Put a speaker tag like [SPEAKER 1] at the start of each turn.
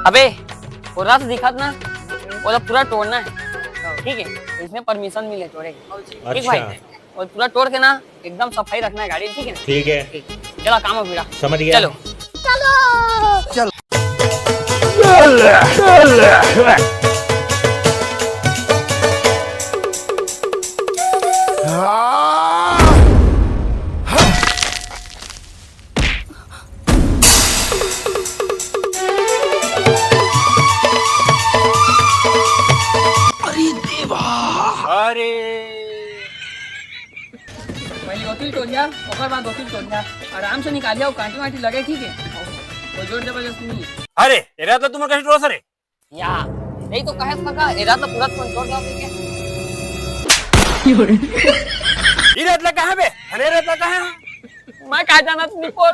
[SPEAKER 1] अबे वो रात दिखा ना, वो तो पूरा तोड़ना है, ठीक है? इसमें परमिशन मिले तोड़े, ठीक भाई? और पूरा तोड़ के ना एकदम सफाई रखना है गाड़ी, ठीक है?
[SPEAKER 2] ठीक है,
[SPEAKER 1] चलो काम हो फिरा,
[SPEAKER 2] समझ गया।
[SPEAKER 1] चलो
[SPEAKER 3] चलो
[SPEAKER 4] अरे
[SPEAKER 1] पहले वकील तोड़ दिया, ओकर बाद वकील तोड़ दिया, आराम से निकालिया, वो कांटी वाटी लगे, ठीक है? कोई जोर जबरदस्ती नहीं।
[SPEAKER 4] अरे एरा तो तुम्हें कैसे टोला सरे
[SPEAKER 1] या नहीं तो कहे सका एरा तो पूरा कंट्रोल कर देंगे।
[SPEAKER 4] इरातला कहाँ बे अरे इरातला कहाँ
[SPEAKER 1] मैं कहा जाना तुम निकोल